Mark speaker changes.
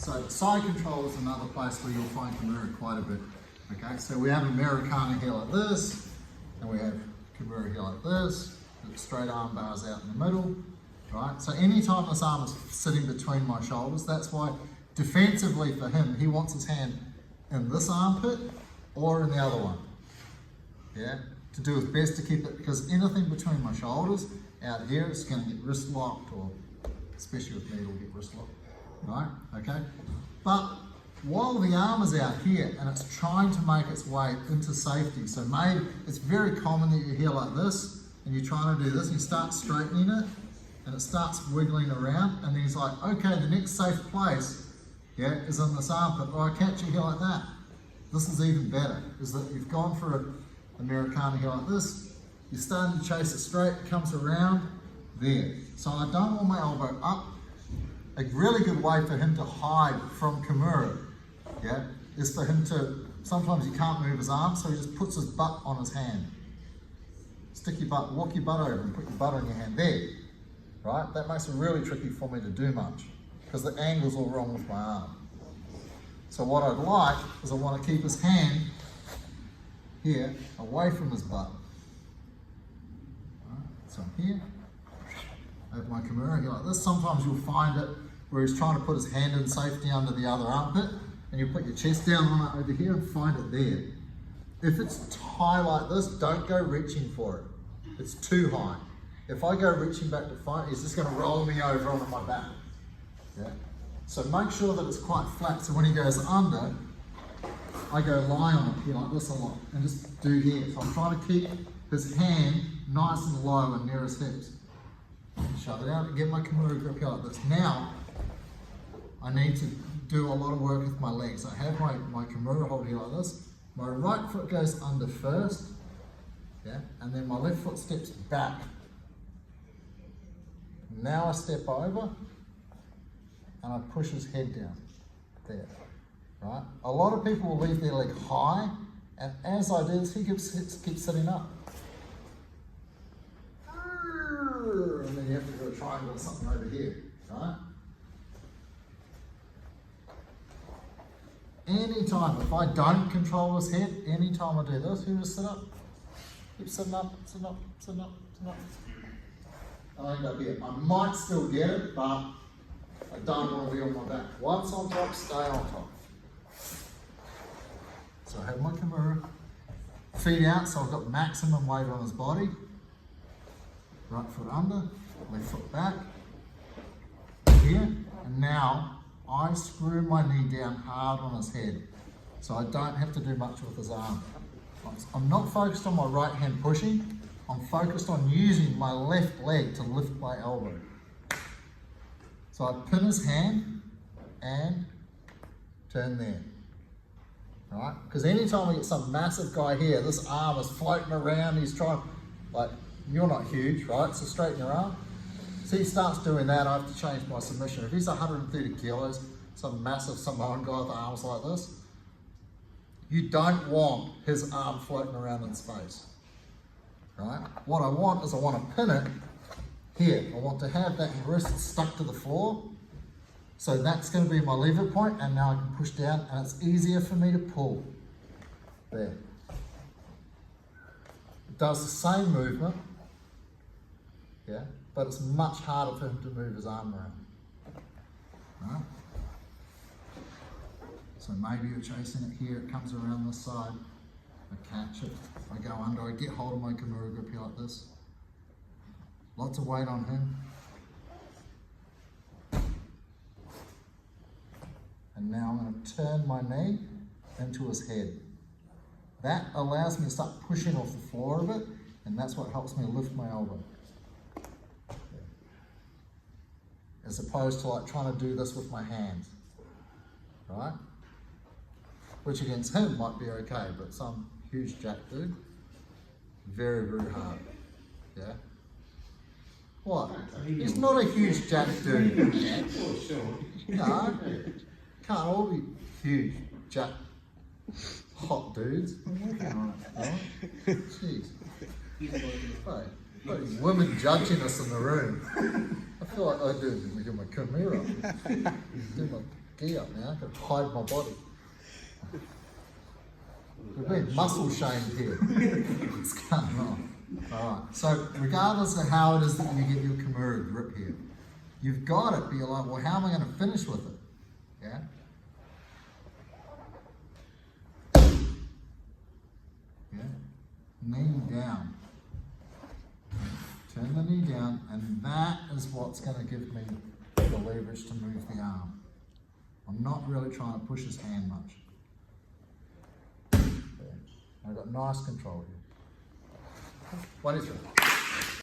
Speaker 1: So the side control is another place where you'll find Kimura quite a bit. Okay, so we have Americana here like this, and we have Kimura here like this, with straight arm bars out in the middle, right? So anytime this arm is sitting between my shoulders, that's why defensively for him, he wants his hand in this armpit or in the other one, yeah? To do his best to keep it, because anything between my shoulders out here is going to get wrist locked, or especially with me, it'll get wrist locked, right? Okay, but while the arm is out here and it's trying to make its way into safety, so maybe it's very common that you're here like this and you're trying to do this and you start straightening it and it starts wiggling around, and then he's like, okay, the next safe place, yeah, is in this armpit, or I catch you here like that. This is even better, is that you've gone for an Americana here like this, you're starting to chase it straight, it comes around there. So I don't want my elbow up. A really good way for him to hide from Kimura, yeah, is for him to, sometimes he can't move his arm, so he just puts his butt on his hand. Stick your butt, walk your butt over and put your butt on your hand there, right? That makes it really tricky for me to do much, because the angle's all wrong with my arm. So what I'd like is I want to keep his hand here, away from his butt. Right, so I'm here, I have my Kimura here like this. Sometimes you'll find it where he's trying to put his hand in safety under the other armpit, and you put your chest down on it over here and find it there. If it's high like this, don't go reaching for it. It's too high. If I go reaching back to fight, he's just going to roll me over onto my back. Yeah? So make sure that it's quite flat, so when he goes under, I go lie on it here like this a lot, and just do here. So I'm trying to keep his hand nice and low and near his hips. Shove it out and get my Kimura grip here like this. Now, I need to do a lot of work with my legs. I have my Kimura hold here like this. My right foot goes under first, yeah, and then my left foot steps back. Now I step over, and I push his head down, there, right? A lot of people will leave their leg high, and as I do this, he keeps sitting up. And then you have to do a triangle or something over here, right? Anytime, if I don't control his head, anytime I do this, he'll just sit up. Keep sitting up, sitting up, sitting up, sitting up. I end up here. I might still get it, but I don't want to be on my back. Once on top, stay on top. So I have my Kimura, feet out, so I've got maximum weight on his body. Right foot under, left foot back, here, and now I screw my knee down hard on his head, so I don't have to do much with his arm. I'm not focused on my right hand pushing, I'm focused on using my left leg to lift my elbow. So I pin his hand and turn there, right? Because anytime we get some massive guy here, this arm is floating around, he's trying, like, you're not huge, right? So straighten your arm. So he starts doing that, I have to change my submission. If he's 130 kilos, some massive Samoan guy with arms like this, you don't want his arm floating around in space, right? What I want is I want to pin it here. I want to have that wrist stuck to the floor. So that's going to be my lever point, and now I can push down, and it's easier for me to pull. There. It does the same movement, yeah, but it's much harder for him to move his arm around. Right? So maybe you're chasing it here, it comes around this side, I catch it, I go under, I get hold of my Kimura grip here like this. Lots of weight on him. And now I'm going to turn my knee into his head. That allows me to start pushing off the floor a bit, and that's what helps me lift my elbow. As opposed to like trying to do this with my hands, right? Which against him might be okay, but some huge jack dude, very, very hard, yeah? What? He's not a huge jack dude. No, can't all be huge jack hot dudes. I'm working on it, right? Jeez. Hey, women judging us in the room. I feel like I do my Kimura. Do my gi up now, I've got to hide my body. We've been muscle shamed here. What's going on? Alright, so regardless of how it is that you get your Kimura grip here, you've got it, but you're like, well, how am I going to finish with it? Yeah? Yeah? Knee down. Turn the knee down, and that is what's going to give me the leverage to move the arm. I'm not really trying to push his hand much. There. I've got nice control here. 1, 2, 3.